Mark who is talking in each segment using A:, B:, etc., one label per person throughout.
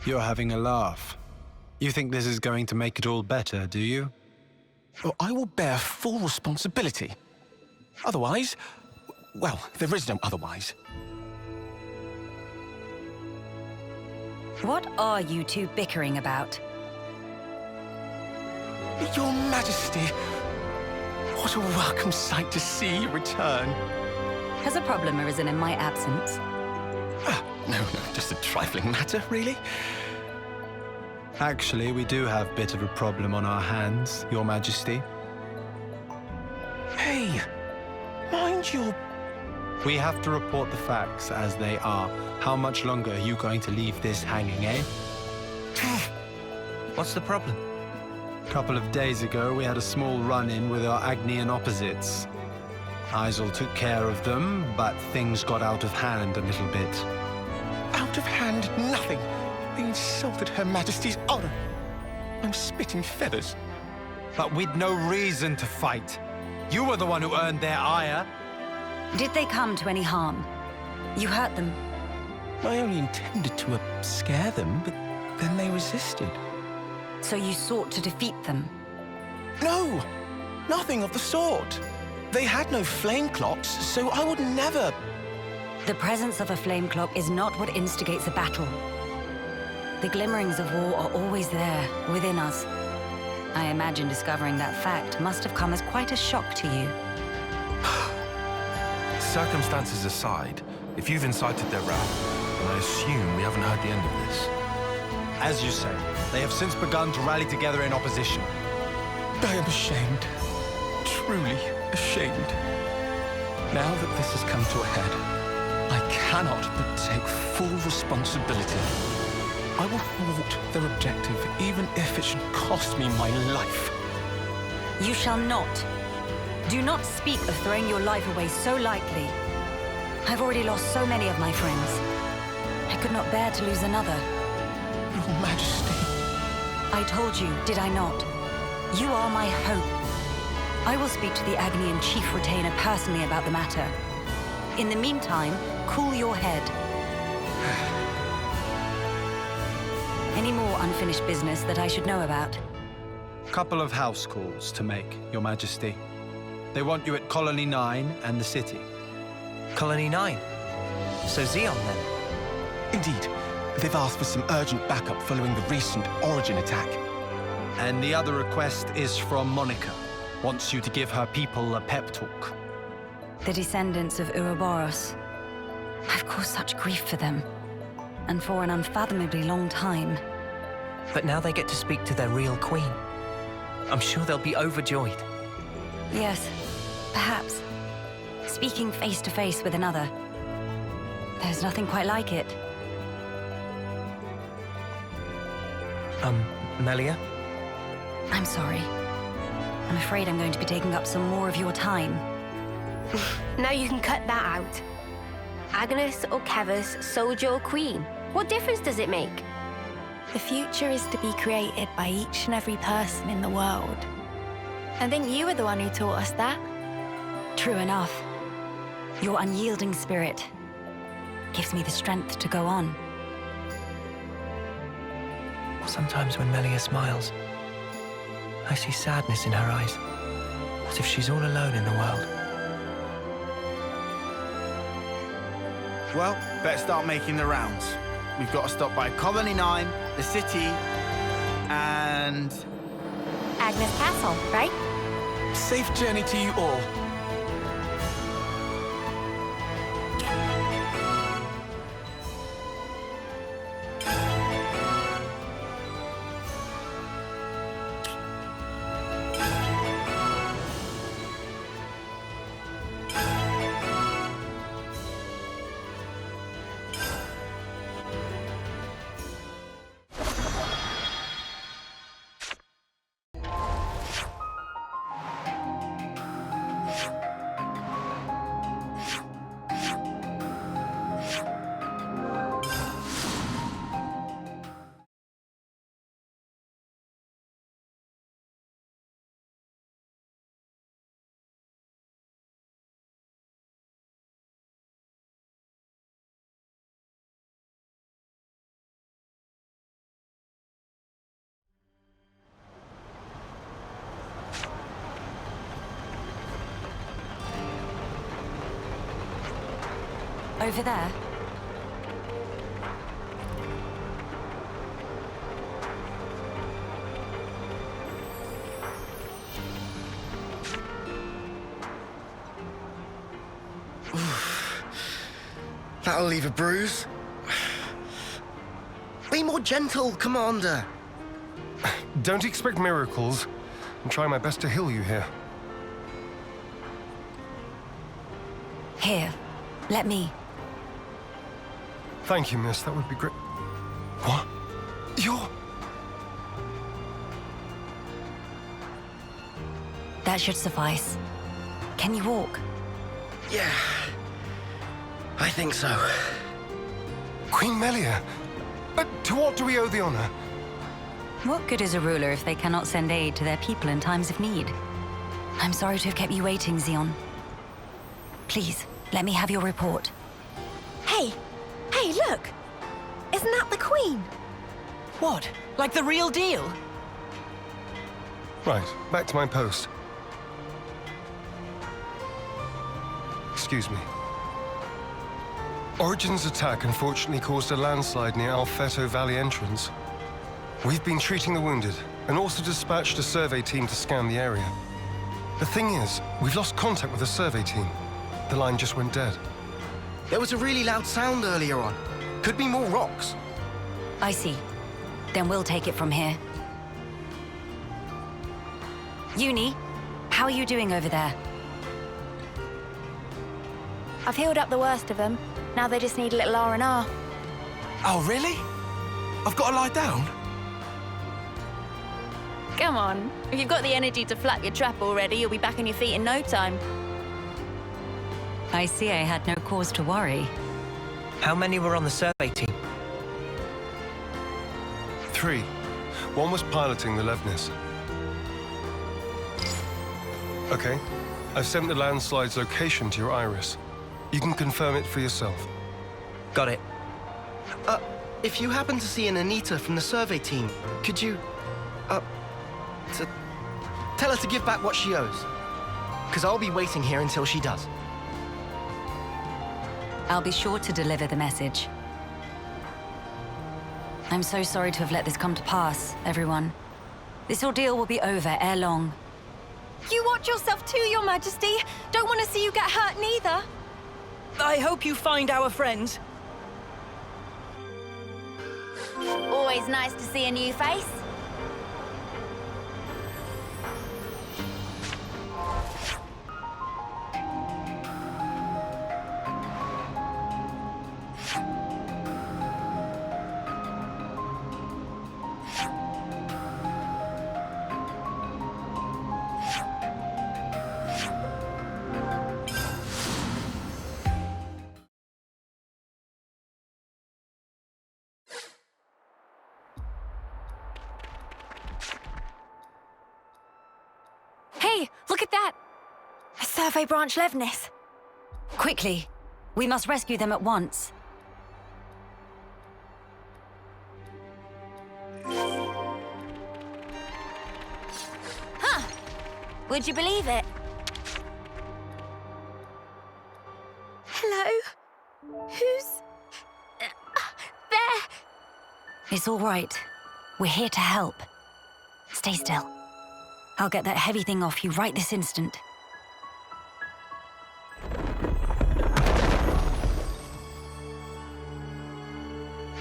A: You're having a laugh. You think this is going to make it all better, do you?
B: Well, I will bear full responsibility. Otherwise, well, there is no otherwise.
C: What are you two bickering about?
B: Your Majesty, what a welcome sight to see you return.
C: Has a problem arisen in my absence?
B: No, just a trifling matter, really.
A: Actually, we do have a bit of a problem on our hands, Your Majesty.
B: Hey, mind your...
A: We have to report the facts as they are. How much longer are you going to leave this hanging, eh?
D: What's the problem?
A: A couple of days ago, we had a small run-in with our Agnian opposites. Isel took care of them, but things got out of hand a little bit.
B: Out of hand, nothing. They insulted Her Majesty's honor. I'm spitting feathers.
A: But we'd no reason to fight. You were the one who earned their ire.
C: Did they come to any harm? You hurt them?
B: I only intended to scare them, but then they resisted.
C: So you sought to defeat them?
B: No, nothing of the sort. They had no flame clocks, so I would never...
C: The presence of a flame clock is not what instigates a battle. The glimmerings of war are always there, within us. I imagine discovering that fact must have come as quite a shock to you.
E: Circumstances aside, if you've incited their wrath, then I assume we haven't heard the end of this.
A: As you say, they have since begun to rally together in opposition.
B: I am ashamed. Truly ashamed. Now that this has come to a head, I cannot but take full responsibility. I will thwart their objective, even if it should cost me my life.
C: You shall not. Do not speak of throwing your life away so lightly. I've already lost so many of my friends. I could not bear to lose another.
B: Your Majesty.
C: I told you, did I not? You are my hope. I will speak to the Agnian Chief Retainer personally about the matter. In the meantime, cool your head. Any more unfinished business that I should know about?
A: Couple of house calls to make, Your Majesty. They want you at Colony 9 and the city.
D: Colony 9? So Xeon, then?
B: Indeed. They've asked for some urgent backup following the recent Origin attack.
A: And the other request is from Monica. Wants you to give her people a pep talk.
C: The descendants of Ouroboros. I've caused such grief for them. And for an unfathomably long time.
D: But now they get to speak to their real queen. I'm sure they'll be overjoyed.
C: Yes, perhaps. Speaking face to face with another. There's nothing quite like it.
D: Melia?
C: I'm sorry. I'm afraid I'm going to be taking up some more of your time.
F: Now you can cut that out. Agnus or Keves, soldier or queen? What difference does it make?
G: The future is to be created by each and every person in the world. I think you were the one who taught us that.
C: True enough. Your unyielding spirit gives me the strength to go on.
D: Sometimes when Melia smiles, I see sadness in her eyes, as if she's all alone in the world.
H: Well, better start making the rounds. We've got to stop by Colony 9, the city, and...
F: Agnus Castle, right?
B: Safe journey to you all.
C: Over there?
I: That'll leave a bruise. Be more gentle, Commander.
J: Don't expect miracles. I'm trying my best to heal you here.
C: Here, let me.
J: Thank you, miss. That would be great. What? You're...
C: That should suffice. Can you walk?
I: Yeah, I think so.
J: Queen Melia? To what do we owe the honor?
C: What good is a ruler if they cannot send aid to their people in times of need? I'm sorry to have kept you waiting, Xeon. Please, let me have your report.
G: Hey! Hey, look! Isn't that the Queen?
D: What? Like the real deal?
J: Right, back to my post. Excuse me. Origin's attack unfortunately caused a landslide near Alfeto Valley entrance. We've been treating the wounded, and also dispatched a survey team to scan the area. The thing is, we've lost contact with the survey team. The line just went dead.
I: There was a really loud sound earlier on. Could be more rocks.
C: I see. Then we'll take it from here. Uni, how are you doing over there?
G: I've healed up the worst of them. Now they just need a little R&R.
E: Oh, really? I've got to lie down?
G: Come on. If you've got the energy to flap your trap already, you'll be back on your feet in no time.
C: I see I had no cause to worry.
D: How many were on the survey team?
J: 3. One was piloting the Levnis. Okay. I've sent the landslide's location to your iris. You can confirm it for yourself.
D: Got it.
I: If you happen to see an Anita from the survey team, could you, tell her to give back what she owes? Because I'll be waiting here until she does.
C: I'll be sure to deliver the message. I'm so sorry to have let this come to pass, everyone. This ordeal will be over ere long.
G: You watch yourself too, Your Majesty. Don't want to see you get hurt neither.
D: I hope you find our friends.
G: Always nice to see a new face. Hey, look at that! A survey branch Levnis.
C: Quickly! We must rescue them at once.
G: Huh! Would you believe it? Hello? Who's... there?
C: It's all right. We're here to help. Stay still. I'll get that heavy thing off you right this instant.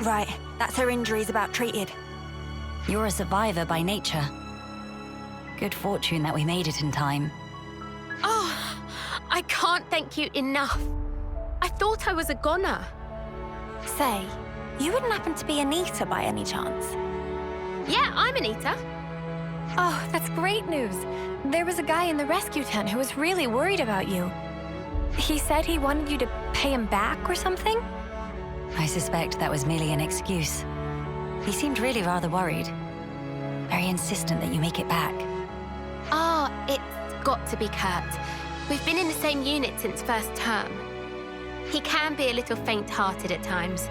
G: Right, that's her injuries about treated.
C: You're a survivor by nature. Good fortune that we made it in time.
F: Oh, I can't thank you enough. I thought I was a goner.
G: Say, you wouldn't happen to be Anita by any chance?
F: Yeah, I'm Anita.
G: Oh, that's great news. There was a guy in the rescue tent who was really worried about you. He said he wanted you to pay him back or something?
C: I suspect that was merely an excuse. He seemed really rather worried. Very insistent that you make it back.
F: Ah, it's got to be Kurt. We've been in the same unit since first term. He can be a little faint-hearted at times.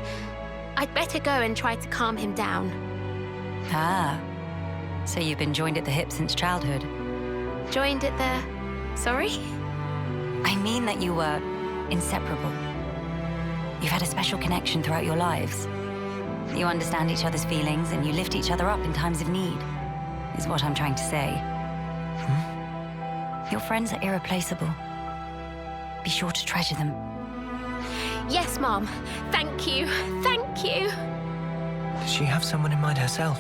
F: I'd better go and try to calm him down.
C: Ah. So you've been joined at the hip since childhood?
F: Joined at the... sorry?
C: I mean that you were inseparable. You've had a special connection throughout your lives. You understand each other's feelings and you lift each other up in times of need, is what I'm trying to say. Your friends are irreplaceable. Be sure to treasure them.
F: Yes, Mom. Thank you. Thank you.
D: Does she have someone in mind herself?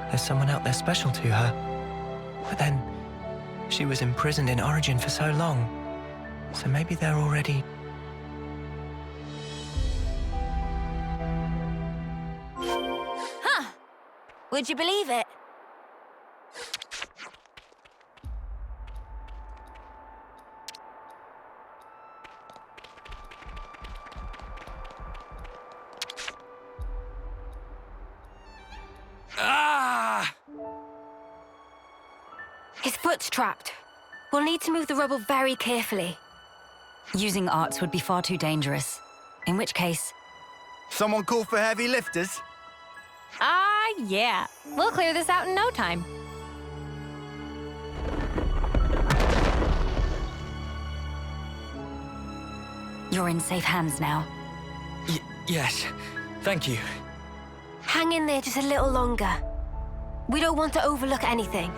D: There's someone out there special to her. But then, she was imprisoned in Origin for so long. So maybe they're already...
G: Huh. Would you believe it?
F: His foot's trapped. We'll need to move the rubble very carefully.
C: Using arts would be far too dangerous. In which case...
H: Someone call for heavy lifters?
G: Yeah. We'll clear this out in no time.
C: You're in safe hands now.
D: Yes. Thank you.
F: Hang in there just a little longer. We don't want to overlook anything.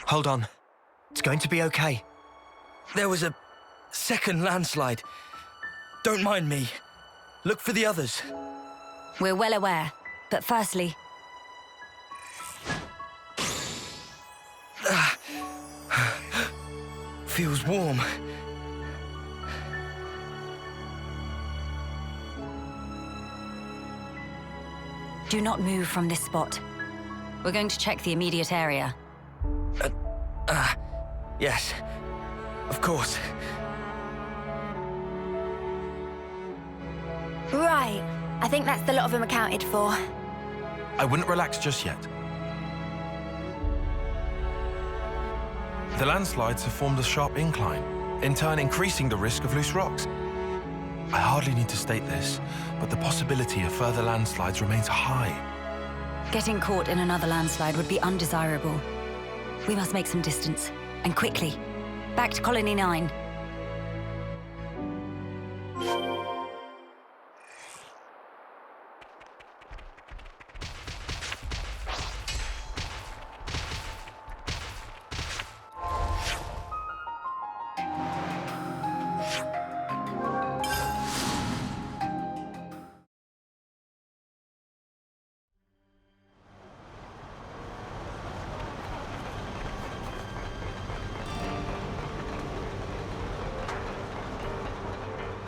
D: Hold on. It's going to be okay. There was a second landslide. Don't mind me. Look for the others.
C: We're well aware, but firstly...
D: Feels warm.
C: Do not move from this spot. We're going to check the immediate area.
D: Yes. Of course.
F: Right. I think that's the lot of them accounted for.
E: I wouldn't relax just yet. The landslides have formed a sharp incline, in turn increasing the risk of loose rocks. I hardly need to state this, but the possibility of further landslides remains high.
C: Getting caught in another landslide would be undesirable. We must make some distance, and quickly. Back to Colony 9.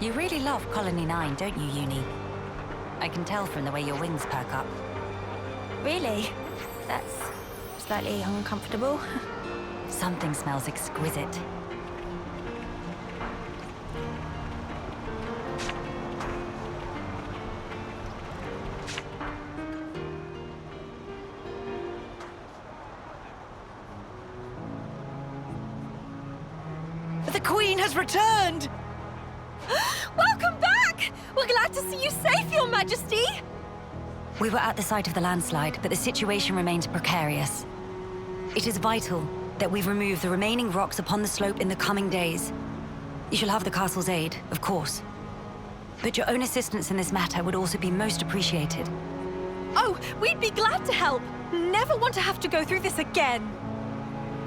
C: You really love Colony 9, don't you, Uni? I can tell from the way your wings perk up.
G: Really? That's slightly uncomfortable.
C: Something smells exquisite.
D: The Queen has returned!
G: Welcome back! We're glad to see you safe, Your Majesty!
C: We were at the site of the landslide, but the situation remains precarious. It is vital that we remove the remaining rocks upon the slope in the coming days. You shall have the castle's aid, of course. But your own assistance in this matter would also be most appreciated.
G: Oh, we'd be glad to help. Never want to have to go through this again.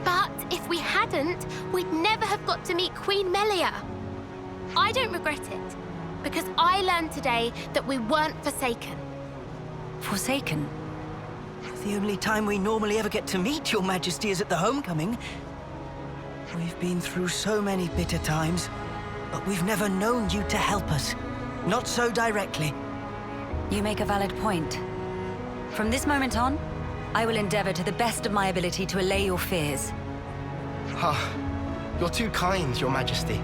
F: But if we hadn't, we'd never have got to meet Queen Melia. I don't regret it, because I learned today that we weren't forsaken.
C: Forsaken?
K: The only time we normally ever get to meet Your Majesty is at the homecoming. We've been through so many bitter times, but we've never known you to help us. Not so directly.
C: You make a valid point. From this moment on, I will endeavor to the best of my ability to allay your fears.
I: You're too kind, Your Majesty.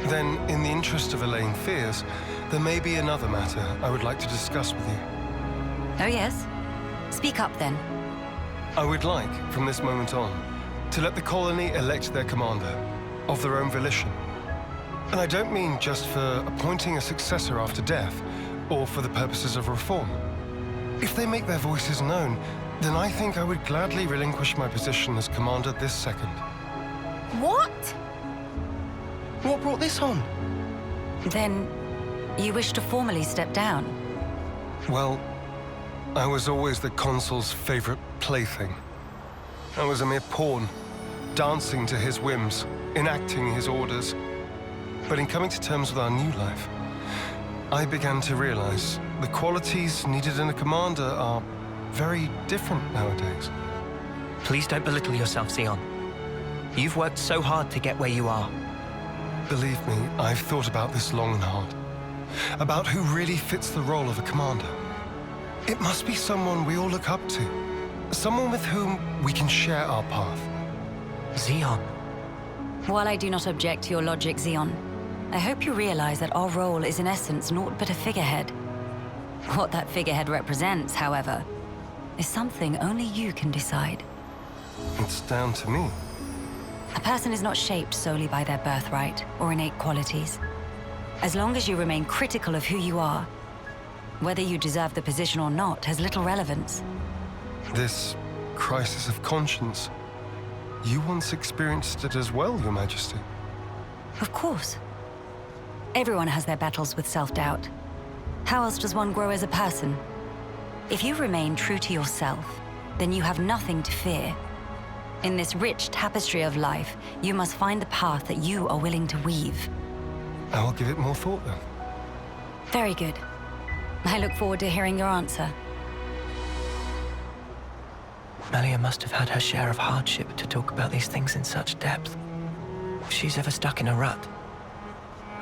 J: Then, in the interest of allaying fears, there may be another matter I would like to discuss with you.
C: Oh yes? Speak up then.
J: I would like, from this moment on, to let the colony elect their commander, of their own volition. And I don't mean just for appointing a successor after death, or for the purposes of reform. If they make their voices known, then I think I would gladly relinquish my position as commander this second.
F: What?
I: What brought this on?
C: Then, you wish to formally step down?
J: Well, I was always the consul's favorite plaything. I was a mere pawn, dancing to his whims, enacting his orders. But in coming to terms with our new life, I began to realize the qualities needed in a commander are very different nowadays.
D: Please don't belittle yourself, Xeon. You've worked so hard to get where you are.
J: Believe me, I've thought about this long and hard. About who really fits the role of a commander. It must be someone we all look up to. Someone with whom we can share our path.
D: Xeon.
C: While I do not object to your logic, Xeon, I hope you realize that our role is in essence naught but a figurehead. What that figurehead represents, however, is something only you can decide.
J: It's down to me.
C: A person is not shaped solely by their birthright or innate qualities. As long as you remain critical of who you are, whether you deserve the position or not has little relevance.
J: This crisis of conscience, you once experienced it as well, Your Majesty.
C: Of course. Everyone has their battles with self-doubt. How else does one grow as a person? If you remain true to yourself, then you have nothing to fear. In this rich tapestry of life, you must find the path that you are willing to weave.
J: I will give it more thought then.
C: Very good. I look forward to hearing your answer.
D: Melia must have had her share of hardship to talk about these things in such depth. If she's ever stuck in a rut,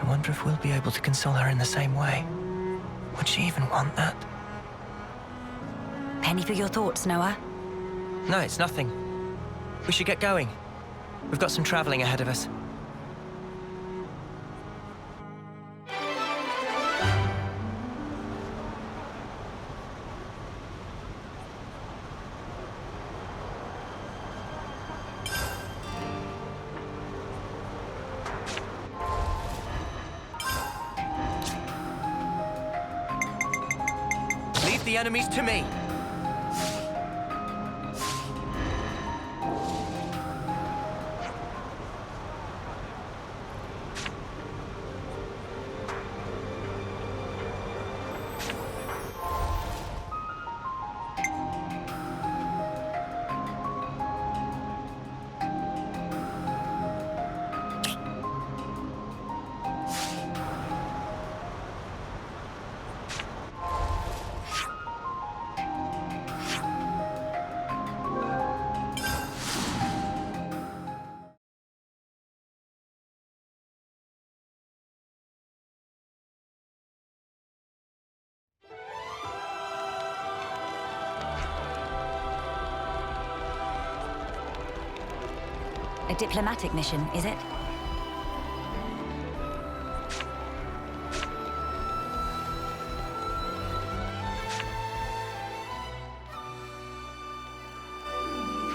D: I wonder if we'll be able to console her in the same way. Would she even want that?
C: Penny for your thoughts, Noah.
D: No, it's nothing. We should get going. We've got some traveling ahead of us. Leave the enemies to me.
C: A diplomatic mission, is it?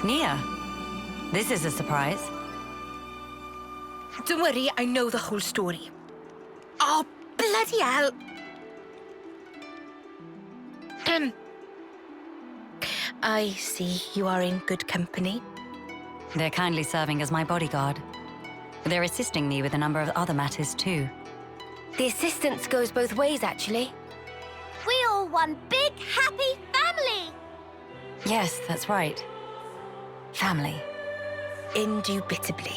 C: Nia, this is a surprise.
L: Don't worry, I know the whole story. Oh, bloody hell! I see you are in good company.
C: They're kindly serving as my bodyguard. They're assisting me with a number of other matters, too.
F: The assistance goes both ways, actually.
M: We all one big, happy family!
C: Yes, that's right. Family.
L: Indubitably.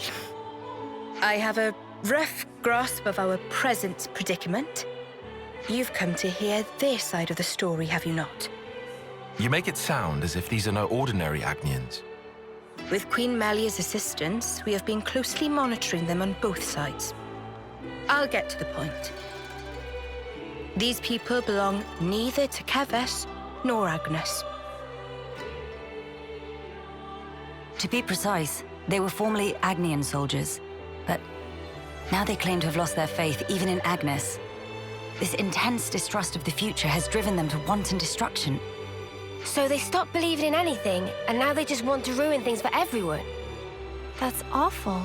L: I have a rough grasp of our present predicament. You've come to hear their side of the story, have you not?
E: You make it sound as if these are no ordinary Agnians.
L: With Queen Melia's assistance, we have been closely monitoring them on both sides. I'll get to the point. These people belong neither to Keves nor Agnus.
C: To be precise, they were formerly Agnian soldiers, but now they claim to have lost their faith even in Agnus. This intense distrust of the future has driven them to wanton destruction.
F: So they stopped believing in anything, and now they just want to ruin things for everyone.
G: That's awful.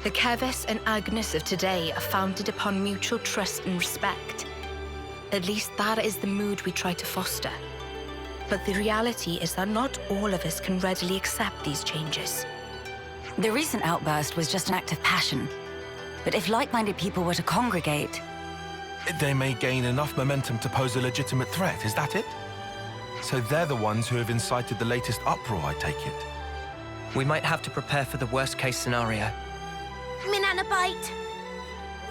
L: The Keves and Agnus of today are founded upon mutual trust and respect. At least that is the mood we try to foster. But the reality is that not all of us can readily accept these changes.
C: The recent outburst was just an act of passion. But if like-minded people were to congregate...
E: They may gain enough momentum to pose a legitimate threat, is that it? So they're the ones who have incited the latest uproar, I take it.
D: We might have to prepare for the worst-case scenario.
M: Minanabite,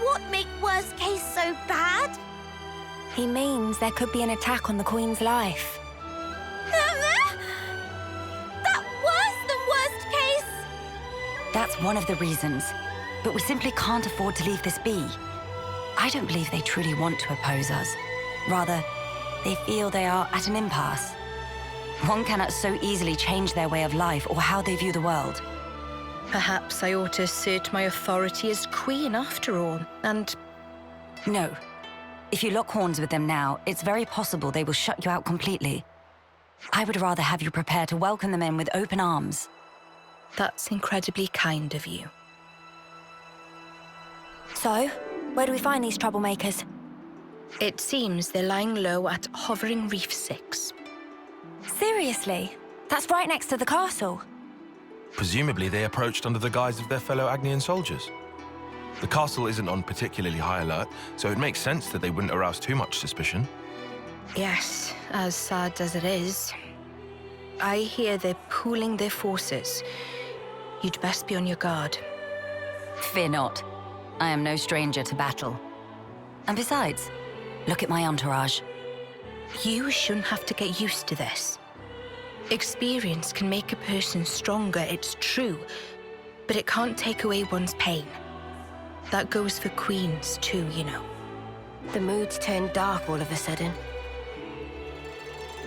M: what make worst case so bad?
G: He means there could be an attack on the Queen's life.
M: That worse than worst case?
C: That's one of the reasons. But we simply can't afford to leave this be. I don't believe they truly want to oppose us. Rather, they feel they are at an impasse. One cannot so easily change their way of life or how they view the world.
L: Perhaps I ought to assert my authority as queen after all, and...
C: No. If you lock horns with them now, it's very possible they will shut you out completely. I would rather have you prepare to welcome them in with open arms.
L: That's incredibly kind of you.
G: So, where do we find these troublemakers?
L: It seems they're lying low at Hovering Reef 6.
G: Seriously? That's right next to the castle.
E: Presumably they approached under the guise of their fellow Agnian soldiers. The castle isn't on particularly high alert, so it makes sense that they wouldn't arouse too much suspicion.
L: Yes, as sad as it is. I hear they're pooling their forces. You'd best be on your guard.
C: Fear not. I am no stranger to battle. And besides, look at my entourage.
L: You shouldn't have to get used to this. Experience can make a person stronger, it's true, but it can't take away one's pain. That goes for queens too, you know.
G: The mood's turned dark all of a sudden.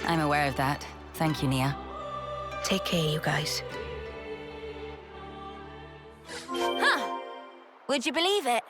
C: I'm aware of that. Thank you, Nia.
L: Take care, you guys.
G: Huh. Would you believe it?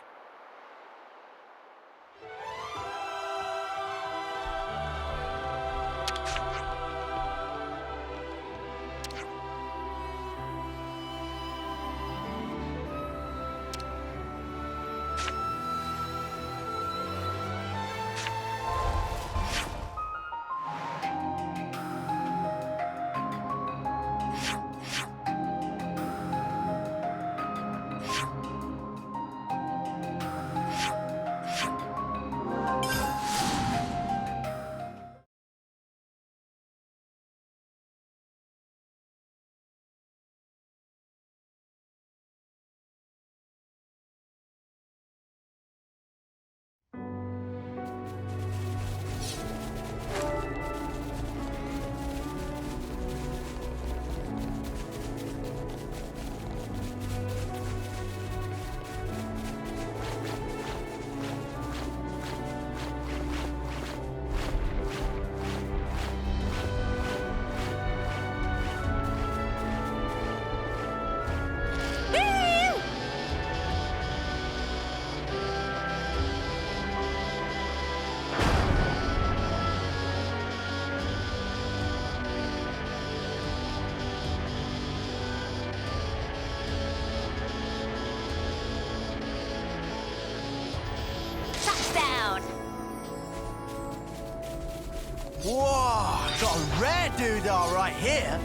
H: Whoa, got a rare doodah right here.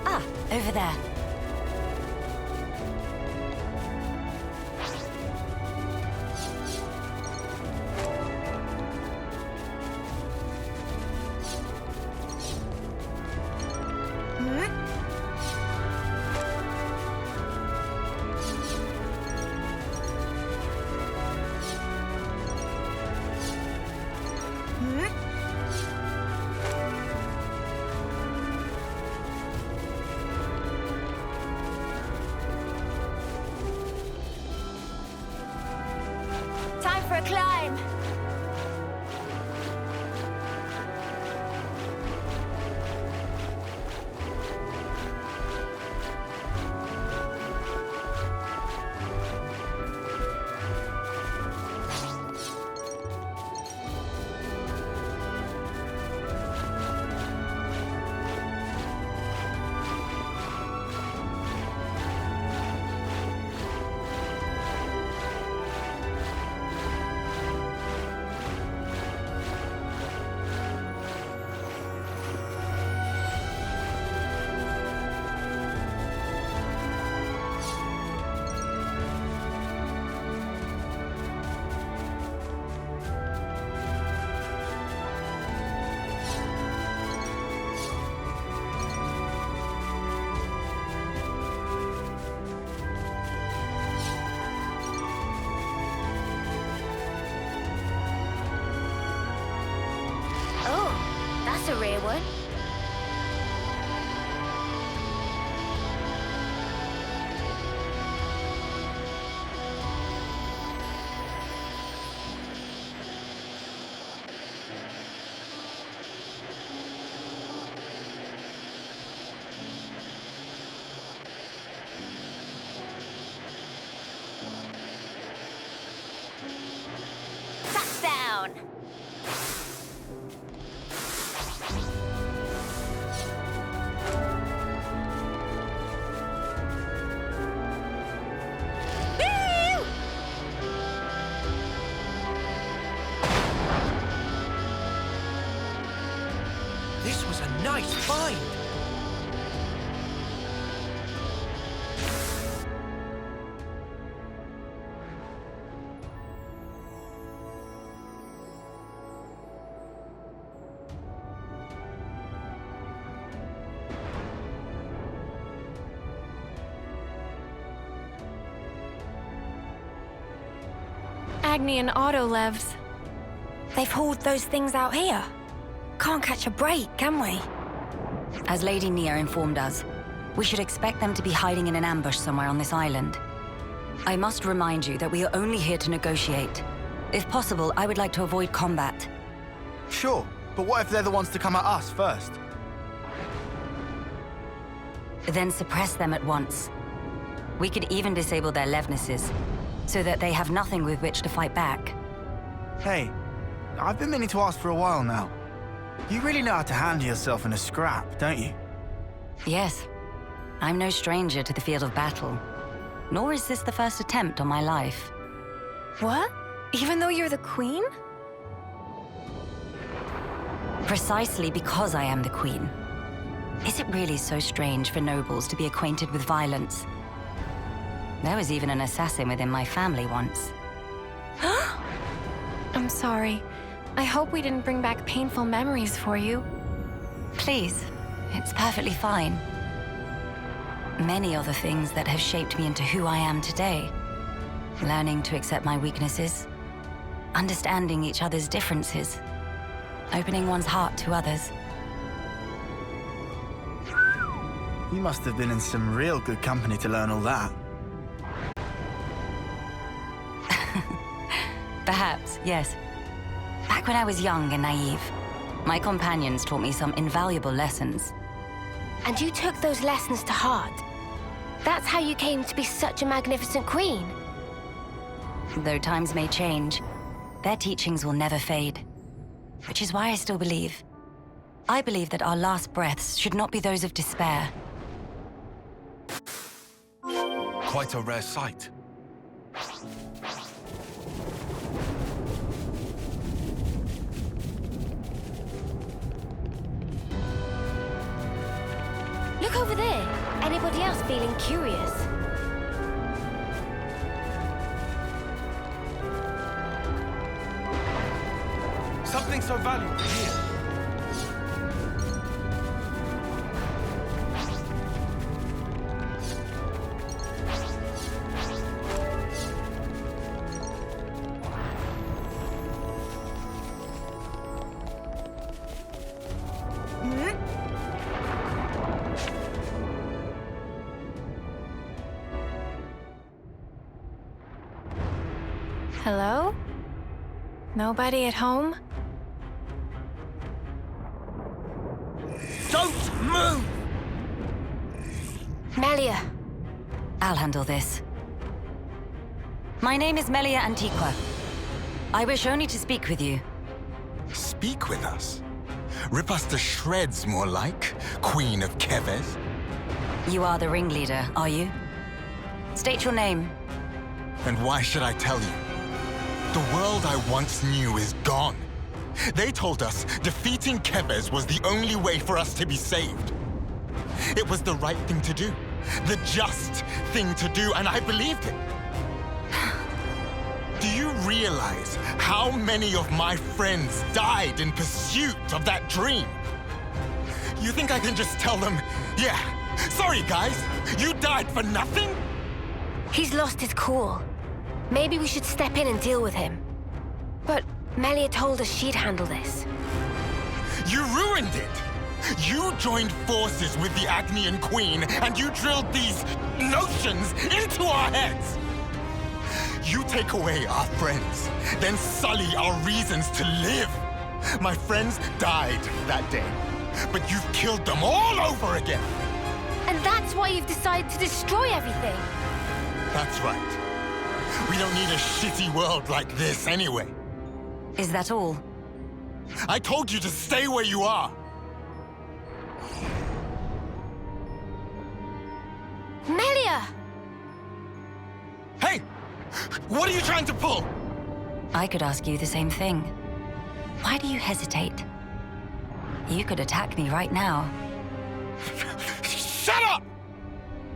C: Ah, over there.
G: Time for a climb.
M: would. Touchdown! Woo!
K: This was a nice find.
G: Agni and Autolevs. They've hauled those things out here. Can't catch a break, can we?
C: As Lady Nia informed us, we should expect them to be hiding in an ambush somewhere on this island. I must remind you that we are only here to negotiate. If possible, I would like to avoid combat.
H: Sure, but what if they're the ones to come at us first?
C: Then suppress them at once. We could even disable their levnesses, so that they have nothing with which to fight back.
H: Hey, I've been meaning to ask for a while now. You really know how to handle yourself in a scrap, don't you?
C: Yes. I'm no stranger to the field of battle. Nor is this the first attempt on my life.
G: What? Even though you're the queen?
C: Precisely because I am the queen. Is it really so strange for nobles to be acquainted with violence? There was even an assassin within my family once.
G: I'm sorry. I hope we didn't bring back painful memories for you.
C: Please, it's perfectly fine. Many are the things that have shaped me into who I am today. Learning to accept my weaknesses, understanding each other's differences, opening one's heart to others.
H: You must have been in some real good company to learn all that.
C: Perhaps, yes. Back when I was young and naive, my companions taught me some invaluable lessons.
F: And you took those lessons to heart. That's how you came to be such a magnificent queen.
C: Though times may change, their teachings will never fade. Which is why I still believe. I believe that our last breaths should not be those of despair.
E: Quite a rare sight.
F: Look over there. Anybody else feeling curious?
E: Something so valuable here.
G: Hello? Nobody at home?
K: Don't move!
F: Melia.
C: I'll handle this. My name is Melia Antiqua. I wish only to speak with you.
N: Speak with us? Rip us to shreds, more like, Queen of Keves.
C: You are the ringleader, are you? State your name.
N: And why should I tell you? The world I once knew is gone. They told us defeating Keves was the only way for us to be saved. It was the right thing to do, the just thing to do, and I believed it. Do you realize how many of my friends died in pursuit of that dream? You think I can just tell them, yeah, sorry guys, you died for nothing?
F: He's lost his cool. Maybe we should step in and deal with him. But Melia told us she'd handle this.
N: You ruined it! You joined forces with the Agnian Queen, and you drilled these notions into our heads! You take away our friends, then sully our reasons to live. My friends died that day, but you've killed them all over again!
F: And that's why you've decided to destroy everything.
N: That's right. We don't need a shitty world like this anyway.
C: Is that all?
N: I told you to stay where you are!
F: Melia!
N: Hey! What are you trying to pull?
C: I could ask you the same thing. Why do you hesitate? You could attack me right now.
N: Shut up!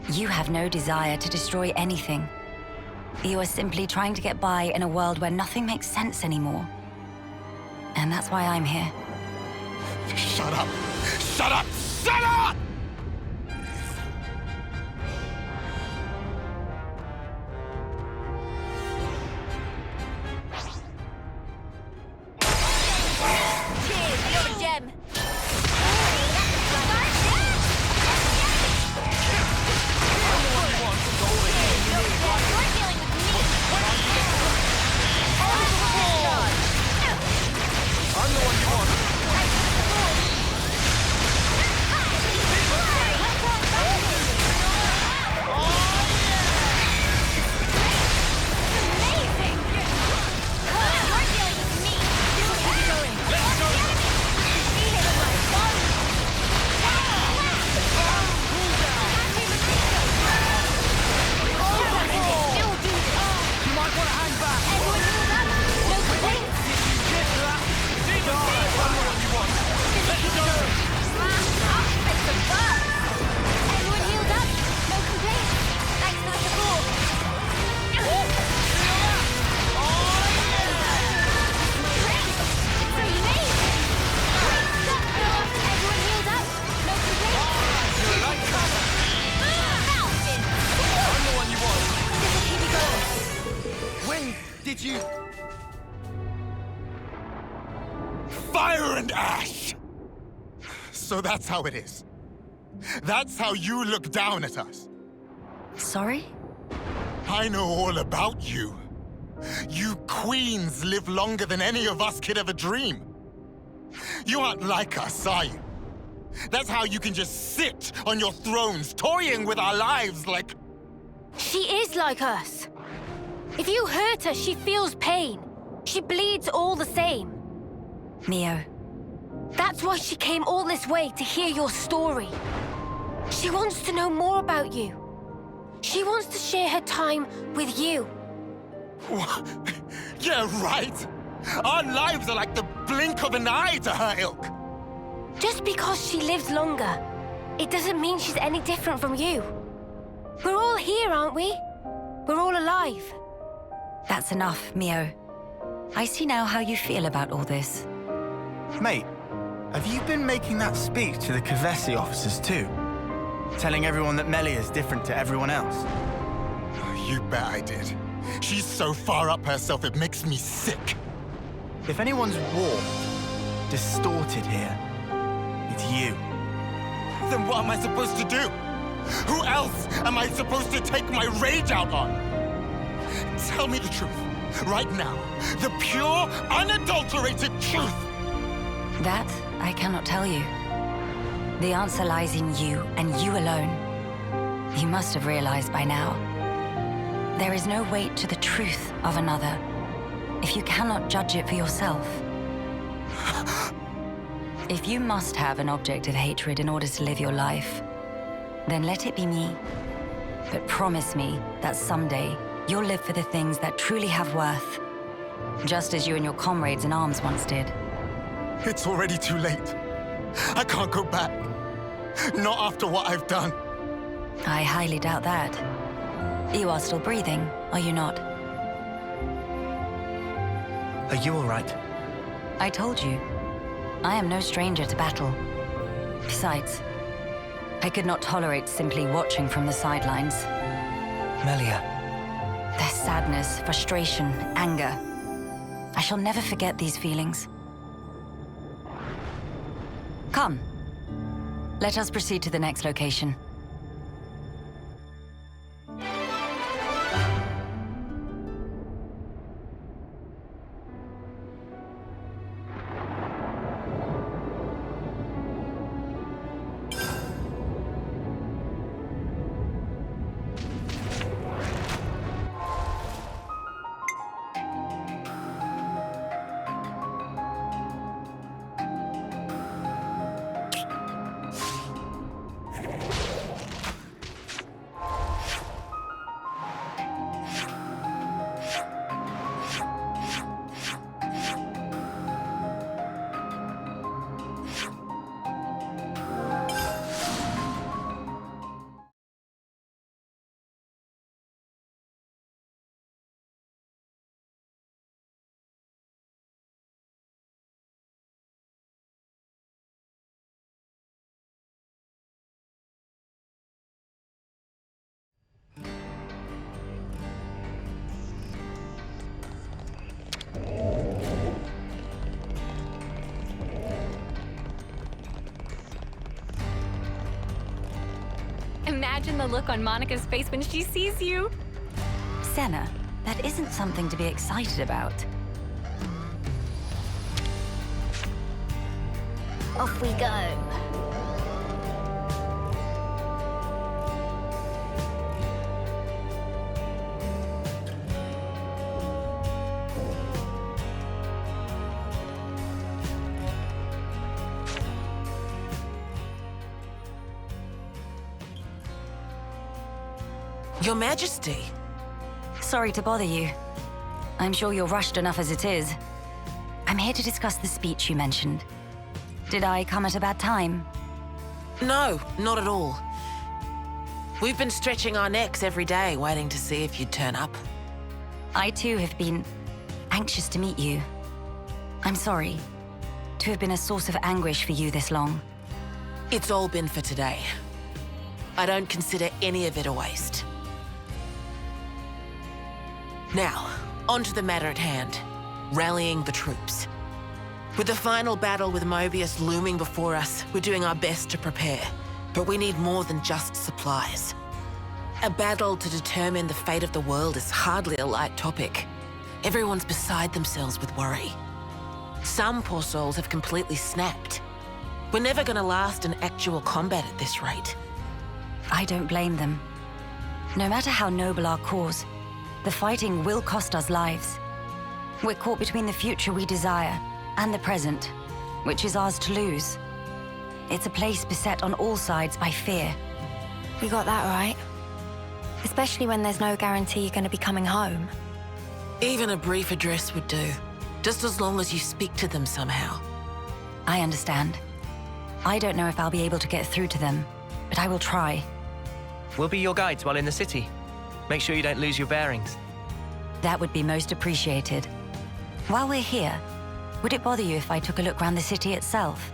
C: You have no desire to destroy anything. You are simply trying to get by in a world where nothing makes sense anymore. And that's why I'm here.
N: Shut up! Shut up! Shut up!
H: Did you...
N: Fire and ash! So that's how it is. That's how you look down at us.
C: Sorry?
N: I know all about you. You queens live longer than any of us could ever dream. You aren't like us, are you? That's how you can just sit on your thrones, toying with our lives like...
F: She is like us. If you hurt her, she feels pain. She bleeds all the same.
C: Mio.
F: That's why she came all this way to hear your story. She wants to know more about you. She wants to share her time with you.
N: Yeah, right. Our lives are like the blink of an eye to her ilk.
F: Just because she lives longer, it doesn't mean she's any different from you. We're all here, aren't we? We're all alive.
C: That's enough, Mio. I see now how you feel about all this.
H: Mate, have you been making that speech to the Keves officers too? Telling everyone that Melia is different to everyone else?
N: You bet I did. She's so far up herself, it makes me sick.
H: If anyone's warped, distorted here, it's you.
N: Then what am I supposed to do? Who else am I supposed to take my rage out on? Tell me the truth, right now. The pure, unadulterated truth!
C: That I cannot tell you. The answer lies in you, and you alone. You must have realized by now. There is no weight to the truth of another, if you cannot judge it for yourself. If you must have an object of hatred in order to live your life, then let it be me. But promise me that someday you'll live for the things that truly have worth, just as you and your comrades in arms once did.
N: It's already too late. I can't go back. Not after what I've done.
C: I highly doubt that. You are still breathing, are you not?
D: Are you all right?
C: I told you. I am no stranger to battle. Besides, I could not tolerate simply watching from the sidelines.
D: Melia.
C: Their sadness, frustration, anger. I shall never forget these feelings. Come. Let us proceed to the next location.
G: Imagine the look on Monica's face when she sees you.
C: Senna, that isn't something to be excited about.
M: Off we go.
O: Your Majesty.
C: Sorry to bother you. I'm sure you're rushed enough as it is. I'm here to discuss the speech you mentioned. Did I come at a bad time?
O: No, not at all. We've been stretching our necks every day, waiting to see if you'd turn up.
C: I too have been anxious to meet you. I'm sorry to have been a source of anguish for you this long.
O: It's all been for today. I don't consider any of it a waste. Now, on to the matter at hand. Rallying the troops. With the final battle with Mobius looming before us, we're doing our best to prepare. But we need more than just supplies. A battle to determine the fate of the world is hardly a light topic. Everyone's beside themselves with worry. Some poor souls have completely snapped. We're never gonna last in actual combat at this rate.
C: I don't blame them. No matter how noble our cause, the fighting will cost us lives. We're caught between the future we desire and the present, which is ours to lose. It's a place beset on all sides by fear.
G: You got that right. Especially when there's no guarantee you're going to be coming home.
O: Even a brief address would do, just as long as you speak to them somehow.
C: I understand. I don't know if I'll be able to get through to them, but I will try.
D: We'll be your guides while in the city. Make sure you don't lose your bearings.
C: That would be most appreciated. While we're here, would it bother you if I took a look around the city itself?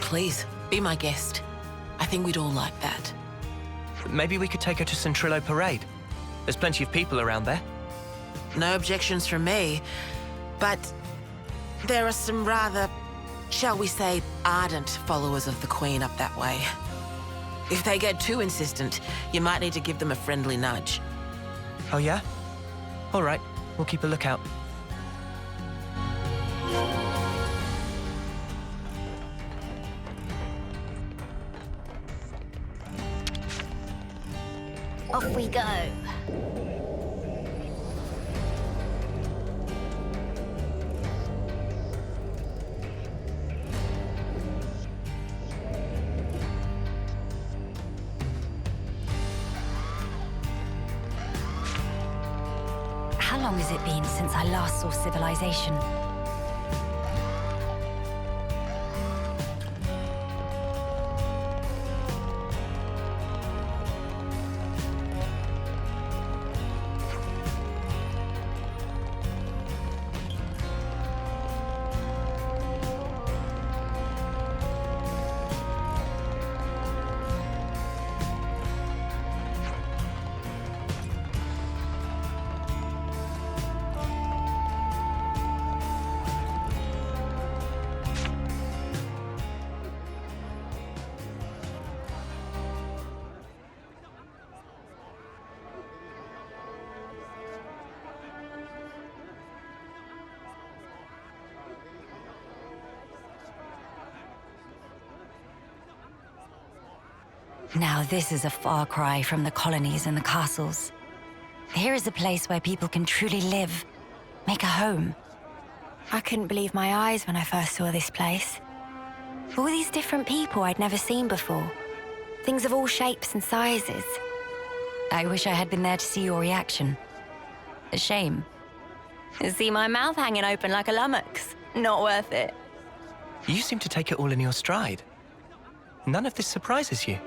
O: Please, be my guest. I think we'd all like that.
D: Maybe we could take her to Centrillo Parade. There's plenty of people around there.
O: No objections from me, but there are some rather, shall we say, ardent followers of the Queen up that way. If they get too insistent, you might need to give them a friendly nudge.
D: Oh yeah? All right, we'll keep a lookout.
M: Off we go.
C: How long has it been since I last saw civilization? Now this is a far cry from the colonies and the castles. Here is a place where people can truly live, make a home.
G: I couldn't believe my eyes when I first saw this place. All these different people I'd never seen before. Things of all shapes and sizes.
C: I wish I had been there to see your reaction. A shame.
G: See my mouth hanging open like a lummox. Not worth it.
D: You seem to take it all in your stride. None of this surprises you.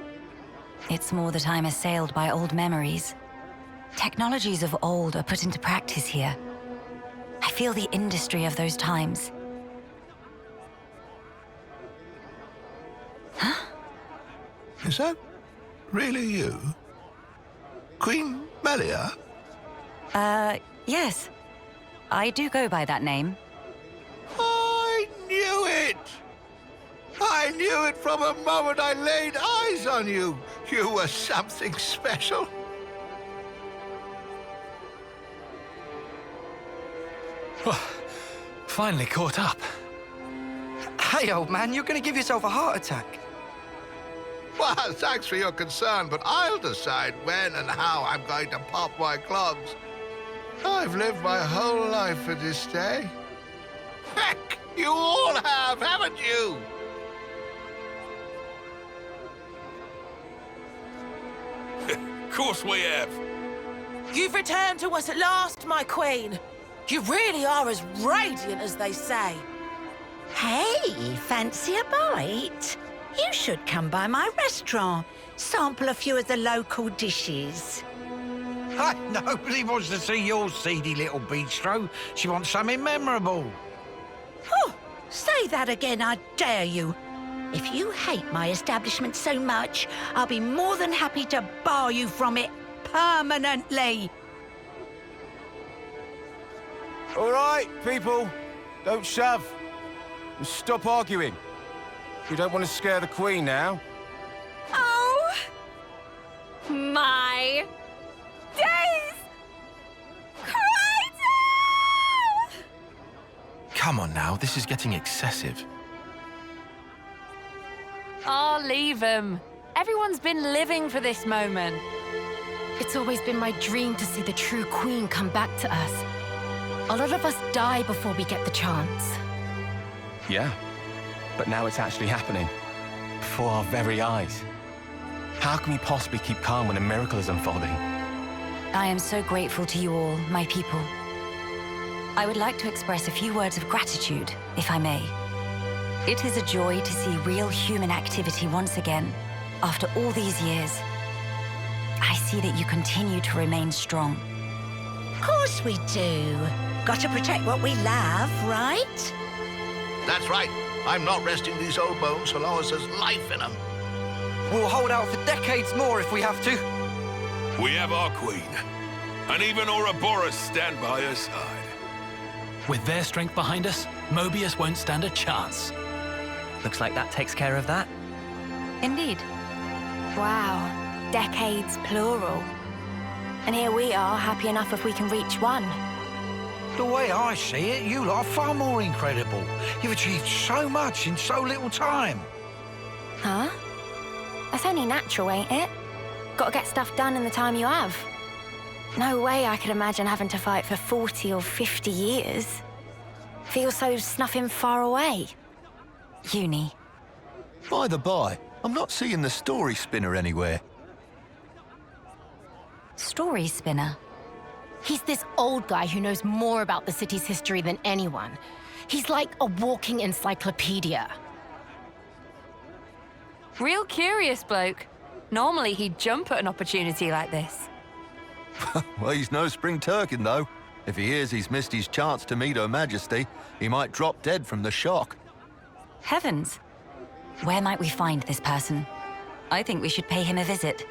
C: It's more that I'm assailed by old memories. Technologies of old are put into practice here. I feel the industry of those times. Huh?
P: Is that really you? Queen Melia?
C: Yes. I do go by that name.
P: I knew it! I knew it from the moment I laid eyes on you. You were something special.
B: Finally caught up.
K: Hey, old man, you're going to give yourself a heart attack.
P: Well, thanks for your concern, but I'll decide when and how I'm going to pop my clogs. I've lived my whole life for this day. Heck, you all have, haven't you?
E: Of course we have.
O: You've returned to us at last, my queen. You really are as radiant as they say.
Q: Hey, fancy a bite? You should come by my restaurant. Sample a few of the local dishes.
R: Nobody wants to see your seedy little bistro. She wants something memorable.
Q: Oh, say that again, I dare you. If you hate my establishment so much, I'll be more than happy to bar you from it permanently.
S: All right, people. Don't shove. And stop arguing. We don't want to scare the Queen now.
G: Oh! My days! Crazy!
E: Come on now, this is getting excessive.
T: Oh, leave him. Everyone's been living for this moment.
U: It's always been my dream to see the true queen come back to us. A lot of us die before we get the chance.
B: Yeah, but now it's actually happening. Before our very eyes. How can we possibly keep calm when a miracle is unfolding?
C: I am so grateful to you all, my people. I would like to express a few words of gratitude, if I may. It is a joy to see real human activity once again, after all these years. I see that you continue to remain strong.
Q: Of course we do. Got to protect what we love, right?
P: That's right. I'm not resting these old bones so long as there's life in them.
K: We'll hold out for decades more if we have to.
E: We have our queen, and even Ouroboros stand by her side.
V: With their strength behind us, Mobius won't stand a chance.
D: Looks like that takes care of that.
C: Indeed.
G: Wow, decades plural. And here we are, happy enough if we can reach one.
R: The way I see it, you lot are far more incredible. You've achieved so much in so little time.
G: Huh? That's only natural, ain't it? Gotta get stuff done in the time you have. No way I could imagine having to fight for 40 or 50 years. Feels so snuffing far away.
C: Uni.
W: By the by, I'm not seeing the story spinner anywhere.
C: Story spinner?
U: He's this old guy who knows more about the city's history than anyone. He's like a walking encyclopedia.
T: Real curious bloke. Normally he'd jump at an opportunity like this.
W: Well, he's no spring turkin, though. If he hears he's missed his chance to meet Her Majesty, he might drop dead from the shock.
C: Heavens! Where might we find this person? I think we should pay him a visit.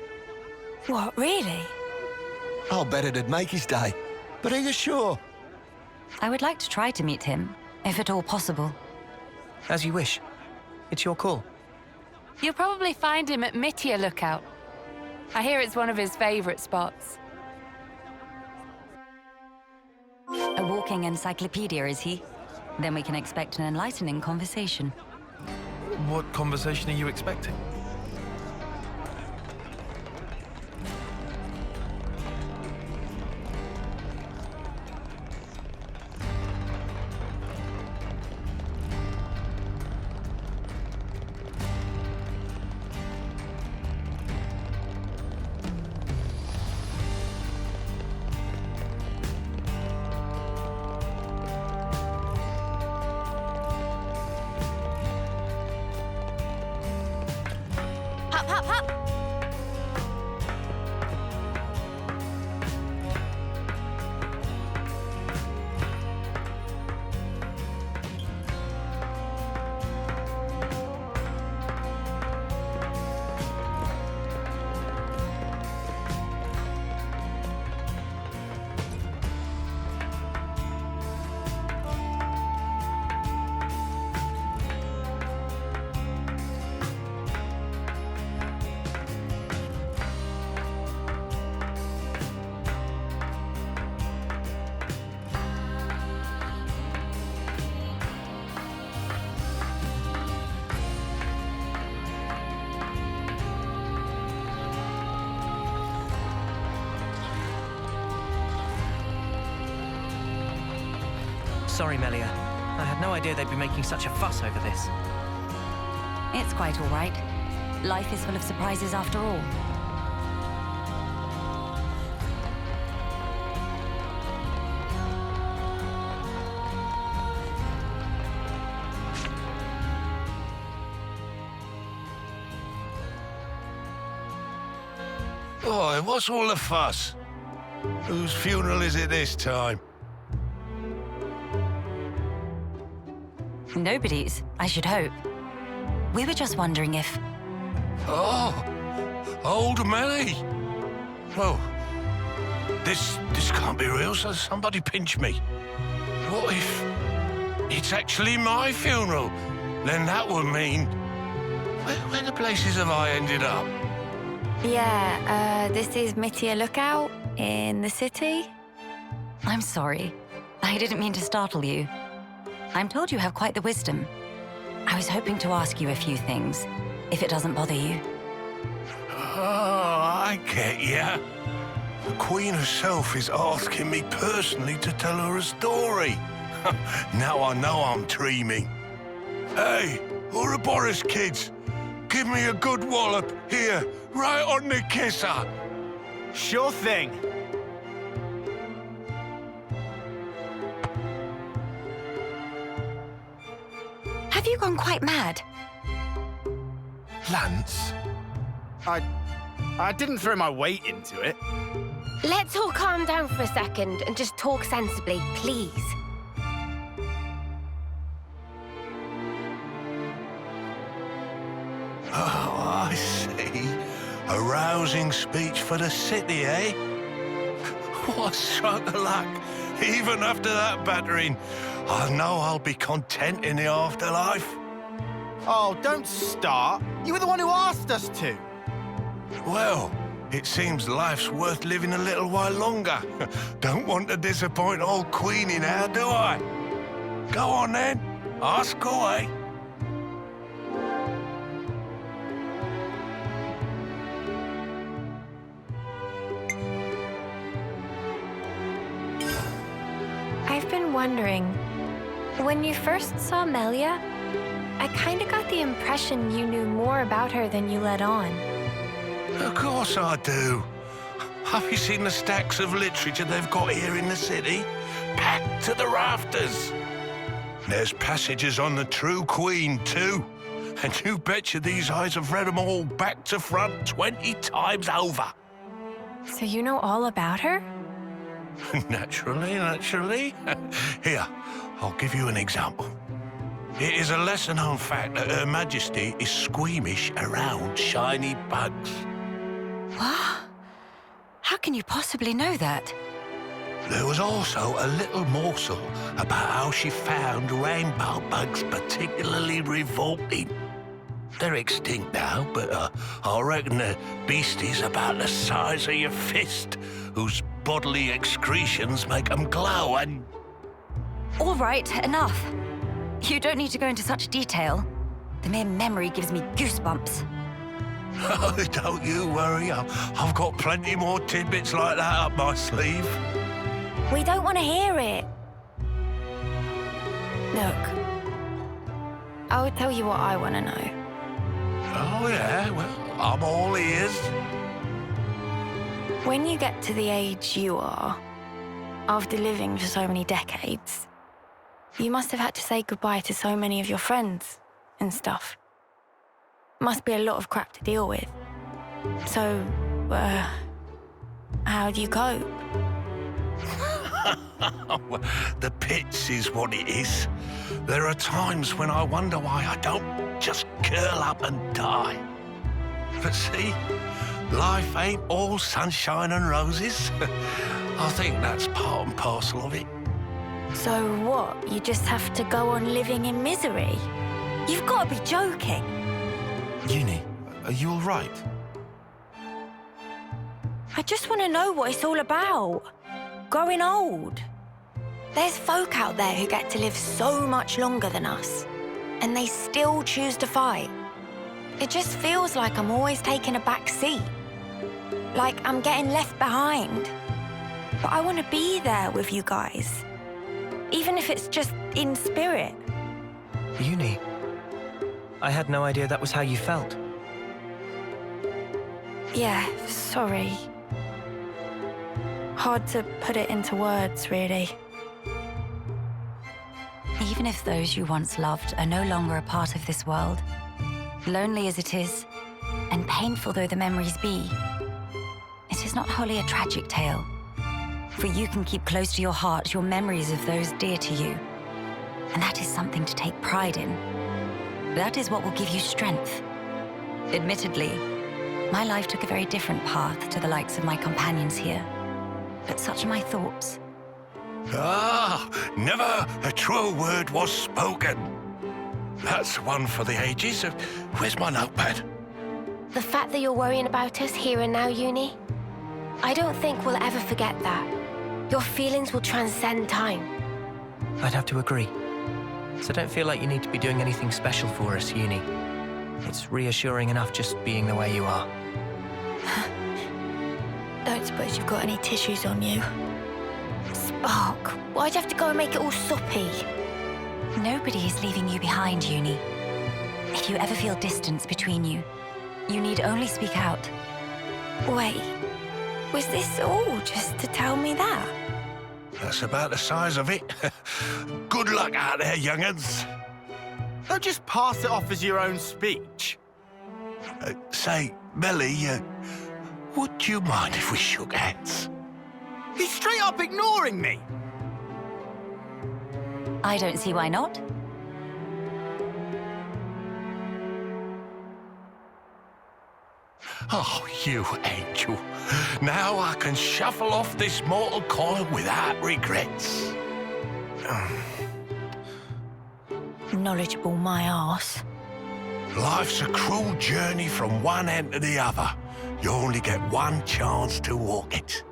G: What, really?
W: I'll bet it'd make his day. But are you sure?
C: I would like to try to meet him, if at all possible.
D: As you wish. It's your call.
T: You'll probably find him at Melia Lookout. I hear it's one of his favorite spots.
C: A walking encyclopedia, is he? Then we can expect an enlightening conversation.
E: What conversation are you expecting?
M: Hup, hup, hup!
D: Sorry, Melia. I had no idea they'd be making such a fuss over this.
C: It's quite all right. Life is full of surprises after all.
A: Boy, what's all the fuss? Whose funeral is it this time?
C: Nobody's, I should hope. We were just wondering if...
A: Oh, old Melly. Well, this can't be real, so somebody pinch me. What if it's actually my funeral? Then that would mean... Where the places have I ended up?
G: Yeah, this is Melia Lookout in the city.
C: I'm sorry. I didn't mean to startle you. I'm told you have quite the wisdom. I was hoping to ask you a few things, if it doesn't bother you.
A: Oh, I get ya. The Queen herself is asking me personally to tell her a story. Now I know I'm dreaming. Hey, Ouroboros kids, give me a good wallop here, right on the kisser.
H: Sure thing.
C: Have you gone quite mad?
A: Lance?
H: I didn't throw my weight into it.
F: Let's all calm down for a second and just talk sensibly, please.
A: Oh, I see. A rousing speech for the city, eh? What a stroke of luck. Even after that battering, I know I'll be content in the afterlife.
H: Oh, don't start. You were the one who asked us to.
A: Well, it seems life's worth living a little while longer. Don't want to disappoint old Queenie now, do I? Go on then, ask away.
G: I've been wondering, when you first saw Melia, I kind of got the impression you knew more about her than you let on.
A: Of course I do. Have you seen the stacks of literature they've got here in the city? Packed to the rafters. There's passages on the true Queen, too. And you betcha these eyes have read them all back to front 20 times over.
G: So you know all about her?
A: Naturally. Here, I'll give you an example. It is a lesser-known fact that Her Majesty is squeamish around shiny bugs.
C: What? How can you possibly know that?
A: There was also a little morsel about how she found rainbow bugs particularly revolting. They're extinct now, but I reckon they're beasties about the size of your fist, whose bodily excretions make them glow and...
C: All right, enough. You don't need to go into such detail. The mere memory gives me goosebumps.
A: Oh, don't you worry. I've got plenty more tidbits like that up my sleeve.
G: We don't want to hear it. Look, I'll tell you what I want to know.
A: Oh, yeah? Well, I'm all ears.
G: When you get to the age you are, after living for so many decades, you must have had to say goodbye to so many of your friends and stuff. Must be a lot of crap to deal with. So, how do you cope?
A: The pits is what it is. There are times when I wonder why I don't just curl up and die. But see, life ain't all sunshine and roses. I think that's part and parcel of it.
G: So what? You just have to go on living in misery? You've got to be joking.
E: Uni, are you all right?
G: I just want to know what it's all about. Growing old. There's folk out there who get to live so much longer than us, and they still choose to fight. It just feels like I'm always taking a back seat. Like I'm getting left behind. But I want to be there with you guys. Even if it's just in spirit.
D: Uni, I had no idea that was how you felt.
G: Yeah, sorry. Hard to put it into words, really.
C: Even if those you once loved are no longer a part of this world, lonely as it is, and painful though the memories be, it is not wholly a tragic tale. For you can keep close to your heart your memories of those dear to you. And that is something to take pride in. That is what will give you strength. Admittedly, my life took a very different path to the likes of my companions here. But such are my thoughts.
A: Ah, never a truer word was spoken. That's one for the ages. Where's my notepad?
F: The fact that you're worrying about us here and now, Uni, I don't think we'll ever forget that. Your feelings will transcend time.
D: I'd have to agree. So don't feel like you need to be doing anything special for us, Uni. It's reassuring enough just being the way you are.
G: Don't suppose you've got any tissues on you? Spark, why'd you have to go and make it all soppy?
C: Nobody is leaving you behind, Uni. If you ever feel distance between you, you need only speak out.
G: Wait, was this all just to tell me that?
A: That's about the size of it. Good luck out there, young'uns.
H: Don't just pass it off as your own speech.
A: Say, Melia, would you mind if we shook hands?
H: He's straight up ignoring me.
C: I don't see why not.
A: Oh, you angel. Now I can shuffle off this mortal coil without regrets.
G: Knowledgeable my arse.
A: Life's a cruel journey from one end to the other. You only get one chance to walk it.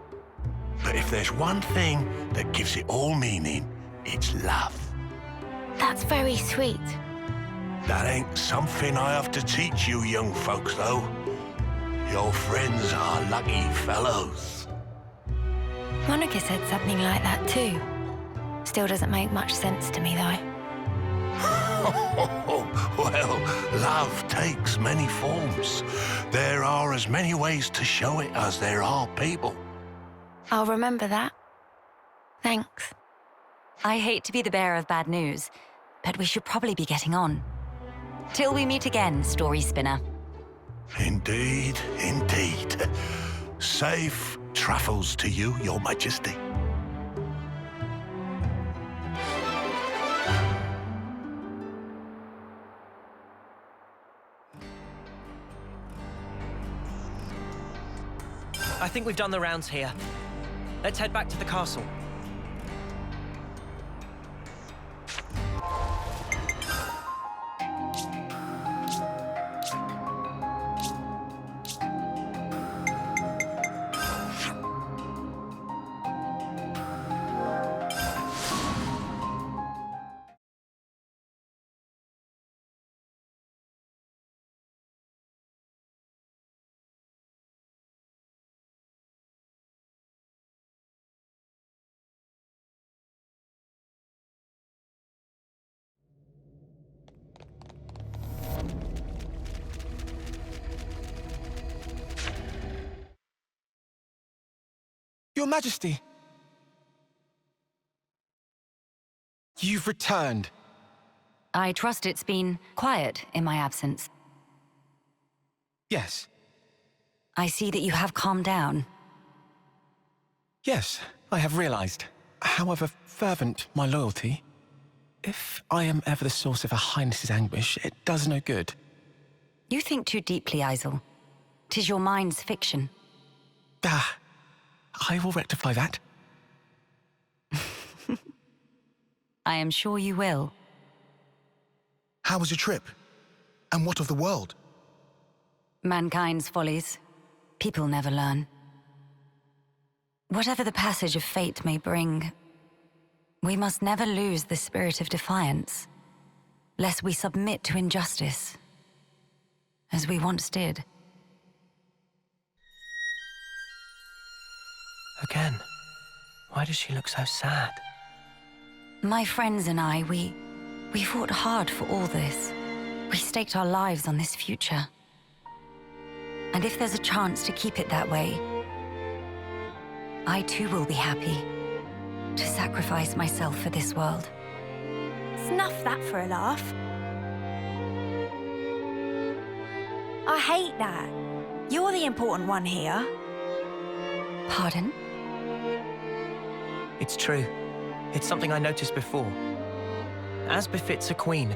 A: But if there's one thing that gives it all meaning, it's love.
F: That's very sweet.
A: That ain't something I have to teach you young folks, though. Your friends are lucky fellows.
G: Monica said something like that too. Still doesn't make much sense to me, though.
A: Well, love takes many forms. There are as many ways to show it as there are people.
G: I'll remember that. Thanks.
C: I hate to be the bearer of bad news, but we should probably be getting on. Till we meet again, story spinner.
A: Indeed, indeed. Safe travels to you, Your Majesty.
D: I think we've done the rounds here. Let's head back to the castle.
B: Your Majesty! You've returned.
C: I trust it's been quiet in my absence.
D: Yes.
C: I see that you have calmed down.
B: Yes, I have realized. However fervent my loyalty, if I am ever the source of Her Highness's anguish, it does no good.
C: You think too deeply, Isel. 'Tis your mind's fiction.
B: Ah, I will rectify that.
C: I am sure you will.
I: How was your trip? And what of the world?
C: Mankind's follies. People never learn. Whatever the passage of fate may bring, we must never lose the spirit of defiance, lest we submit to injustice, as we once did.
D: Again, why does she look so sad?
C: My friends and I, we fought hard for all this. We staked our lives on this future. And if there's a chance to keep it that way, I too will be happy to sacrifice myself for this world.
G: Snuff that for a laugh. I hate that. You're the important one here.
C: Pardon?
D: It's true. It's something I noticed before. As befits a queen,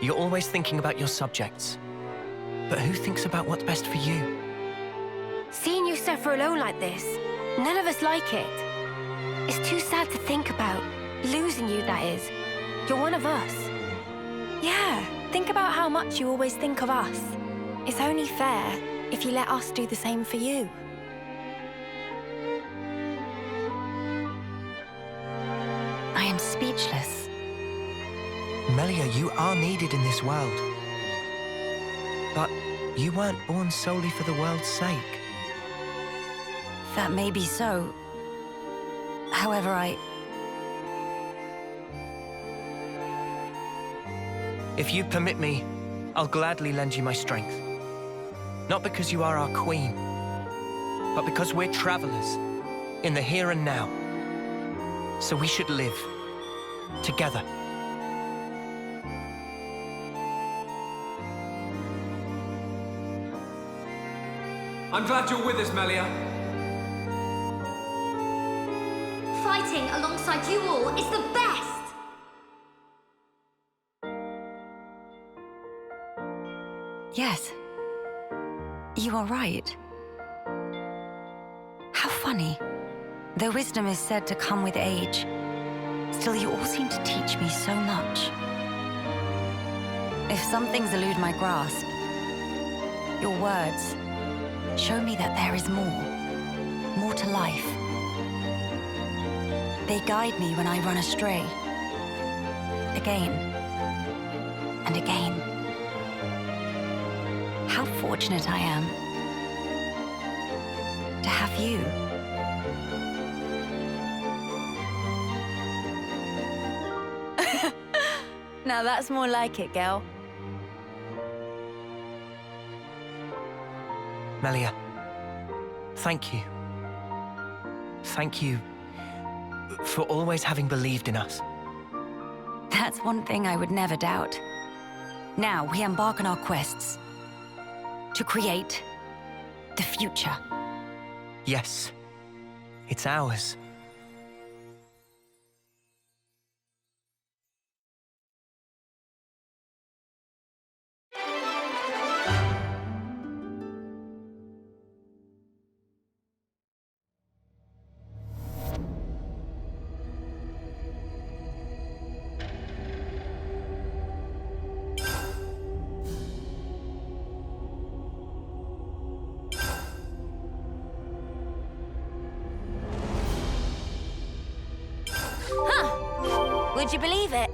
D: you're always thinking about your subjects. But who thinks about what's best for you?
U: Seeing you suffer alone like this, none of us like it. It's too sad to think about. Losing you, that is. You're one of us.
G: Yeah, think about how much you always think of us. It's only fair if you let us do the same for you.
C: I am speechless.
D: Melia, you are needed in this world. But you weren't born solely for the world's sake.
C: That may be so. However,
D: If you permit me, I'll gladly lend you my strength. Not because you are our queen, but because we're travelers in the here and now. So we should live together.
J: I'm glad you're with us, Melia.
M: Fighting alongside you all is the best!
C: yes. You are right. How funny. Though wisdom is said to come with age, still you all seem to teach me so much. If some things elude my grasp, your words show me that there is more to life. They guide me when I run astray, again and again. How fortunate I am to have you.
G: Now that's more like it, girl.
D: Melia, thank you. Thank you for always having believed in us.
C: That's one thing I would never doubt. Now we embark on our quests to create the future.
D: Yes, it's ours.
G: Would you believe it?